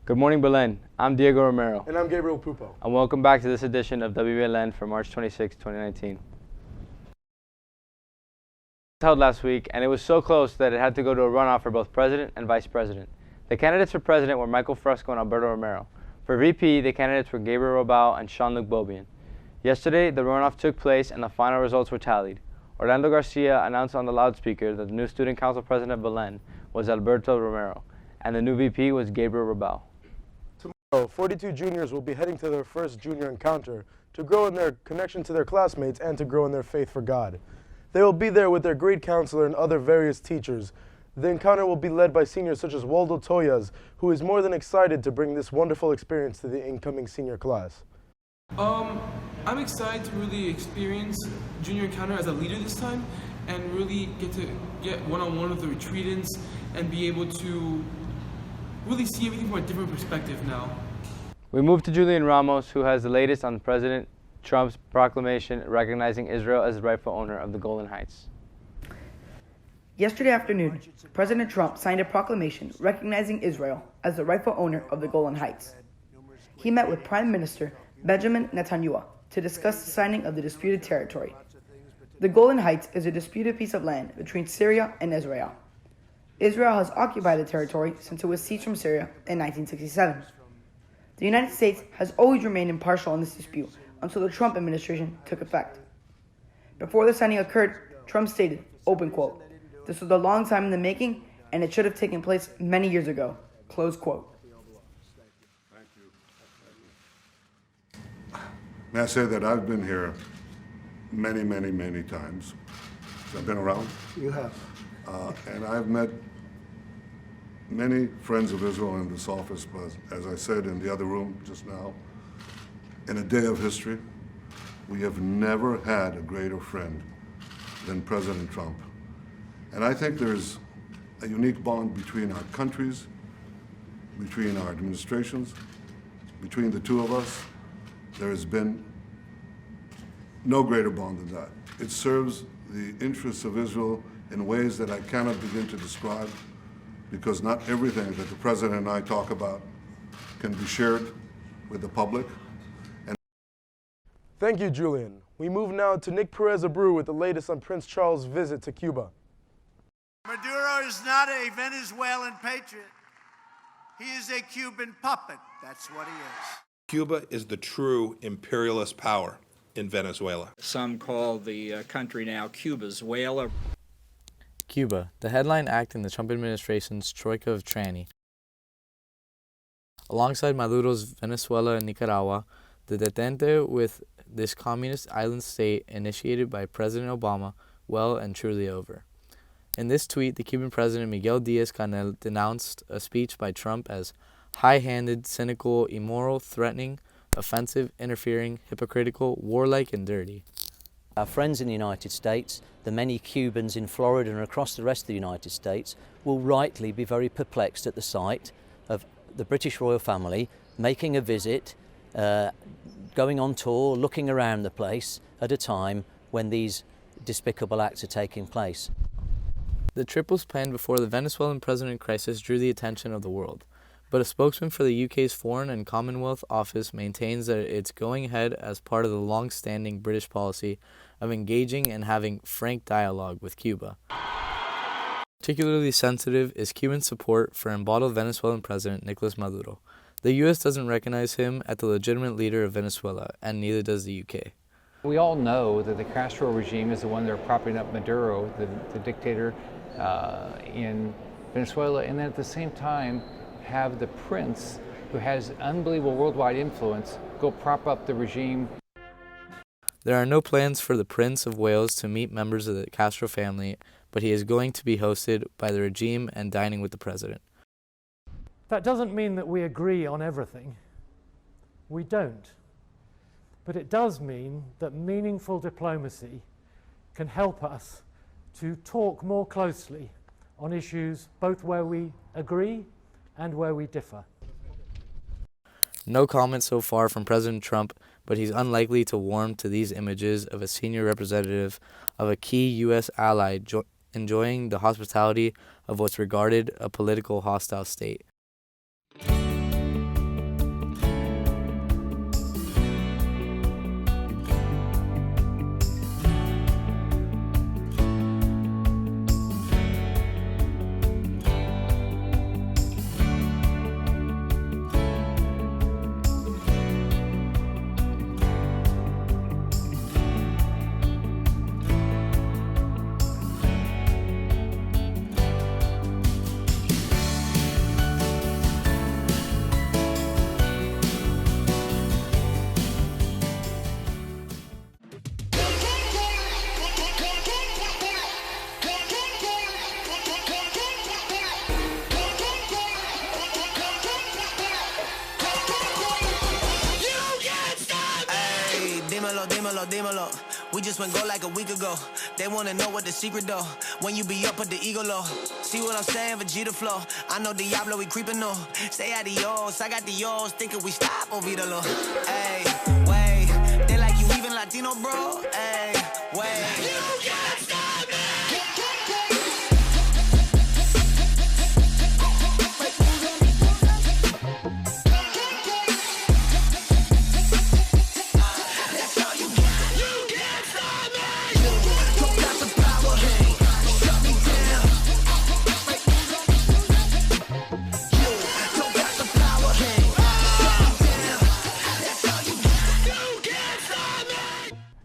Good morning, Belen. I'm Diego Romero. And I'm Gabriel Pupo. And welcome back to this edition of WBLN for March 26, 2019. Held last week, and it was so close that it had to go to a runoff for both president and vice president. The candidates for president were Michael Fresco and Alberto Romero. For VP, the candidates were Gabriel Robau and Jean-Luc Beaubien. Yesterday, the runoff took place and the final results were tallied. Orlando Garcia announced on the loudspeaker that the new student council president of Belen was Alberto Romero, and the new VP was Gabriel Robau. Tomorrow, 42 juniors will be heading to their first junior encounter to grow in their connection to their classmates and to grow in their faith for God. They will be there with their grade counselor and other various teachers. The encounter will be led by seniors such as Waldo Toyas, who is more than excited to bring this wonderful experience to the incoming senior class. I'm excited to really experience junior encounter as a leader this time and really get one-on-one with the retreatants and be able to really see everything from a different perspective now. We move to Julian Ramos, who has the latest on President Trump's proclamation recognizing Israel as the rightful owner of the Golan Heights. Yesterday afternoon, President Trump signed a proclamation recognizing Israel as the rightful owner of the Golan Heights. He met with Prime Minister Benjamin Netanyahu to discuss the signing of the disputed territory. The Golan Heights is a disputed piece of land between Syria and Israel. Israel has occupied the territory since it was seized from Syria in 1967. The United States has always remained impartial in this dispute until the Trump administration took effect. Before the signing occurred, Trump stated, open quote, "This was a long time in the making, and it should have taken place many years ago," close quote. May I say that I've been here many, many, many times. I've been around. You have. And I've met many friends of Israel in this office, but as I said in the other room just now, in a day of history, we have never had a greater friend than President Trump. And I think there's a unique bond between our countries, between our administrations, between the two of us. There has been no greater bond than that. It serves the interests of Israel in ways that I cannot begin to describe, because not everything that the President and I talk about can be shared with the public. Thank you, Julian. We move now to Nick Perez Abreu with the latest on Prince Charles' visit to Cuba. Maduro is not a Venezuelan patriot. He is a Cuban puppet. That's what he is. Cuba is the true imperialist power in Venezuela. Some call the country now Cuba's Venezuela. Cuba, the headline act in the Trump administration's troika of tranny. Alongside Maduro's Venezuela and Nicaragua, the detente with this communist island state initiated by President Obama well and truly over. In this tweet, the Cuban president Miguel Díaz-Canel denounced a speech by Trump as high-handed, cynical, immoral, threatening, offensive, interfering, hypocritical, warlike, and dirty. Our friends in the United States, the many Cubans in Florida and across the rest of the United States, will rightly be very perplexed at the sight of the British royal family making a visit, going on tour, looking around the place at a time when these despicable acts are taking place. The trip was planned before the Venezuelan president crisis drew the attention of the world, but a spokesman for the UK's Foreign and Commonwealth Office maintains that it's going ahead as part of the long-standing British policy of engaging and having frank dialogue with Cuba. Particularly sensitive is Cuban support for embattled Venezuelan President Nicolas Maduro. The U.S. doesn't recognize him as the legitimate leader of Venezuela, and neither does the UK. We all know that the Castro regime is the one that are propping up Maduro, the dictator in Venezuela, and then at the same time have the prince, who has unbelievable worldwide influence, go prop up the regime. There are no plans for the Prince of Wales to meet members of the Castro family, but he is going to be hosted by the regime and dining with the president. That doesn't mean that we agree on everything. We don't. But it does mean that meaningful diplomacy can help us to talk more closely on issues both where we agree and where we differ. No comment so far from President Trump, but he's unlikely to warm to these images of a senior representative of a key U.S. ally enjoying the hospitality of what's regarded a political hostile state. Dímelo, dímelo, dímelo. We just went gold like a week ago. They wanna know what the secret though. When you be up, put the ego low. See what I'm saying? Vegeta flow. I know Diablo, we creepin' no. Say adios, I got the yours. Thinking we stop, olvídalo. Hey, wait. They like you even Latino, bro. Hey, wait. You can't stop me.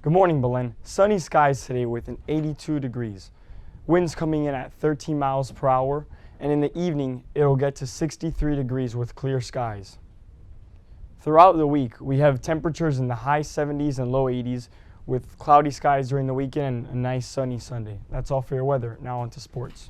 Good morning, Belen. Sunny skies today with an 82 degrees. Winds coming in at 13 miles per hour, and in the evening, it'll get to 63 degrees with clear skies. Throughout the week, we have temperatures in the high 70s and low 80s with cloudy skies during the weekend and a nice sunny Sunday. That's all for your weather. Now on to sports.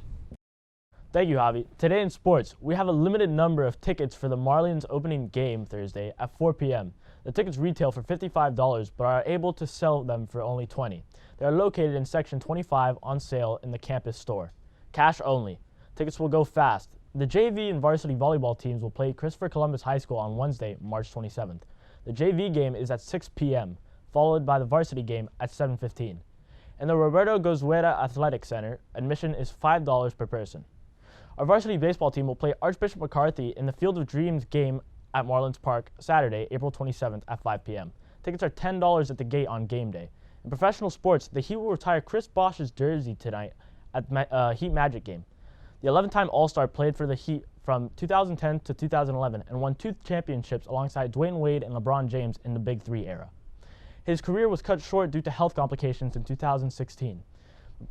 Thank you, Javi. Today in sports, we have a limited number of tickets for the Marlins opening game Thursday at 4 p.m. The tickets retail for $55, but are able to sell them for only $20. They are located in Section 25 on sale in the campus store. Cash only. Tickets will go fast. The JV and varsity volleyball teams will play Christopher Columbus High School on Wednesday, March 27th. The JV game is at 6 p.m., followed by the varsity game at 7:15. In the Roberto Gozueta Athletic Center, admission is $5 per person. Our varsity baseball team will play Archbishop McCarthy in the Field of Dreams game at Marlins Park Saturday, April 27th at 5 p.m. Tickets are $10 at the gate on game day. In professional sports, the Heat will retire Chris Bosh's jersey tonight at Heat Magic game. The 11-time All-Star played for the Heat from 2010 to 2011 and won 2 championships alongside Dwayne Wade and LeBron James in the Big Three era. His career was cut short due to health complications in 2016.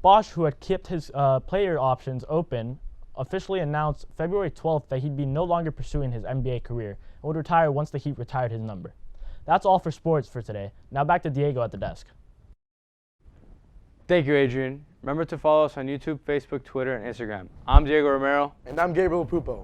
Bosh, who had kept his player options open, officially announced February 12th that he'd be no longer pursuing his NBA career and would retire once the Heat retired his number. That's all for sports for today. Now back to Diego at the desk. Thank you, Adrian. Remember to follow us on YouTube, Facebook, Twitter, and Instagram. I'm Diego Romero. And I'm Gabriel Pupo.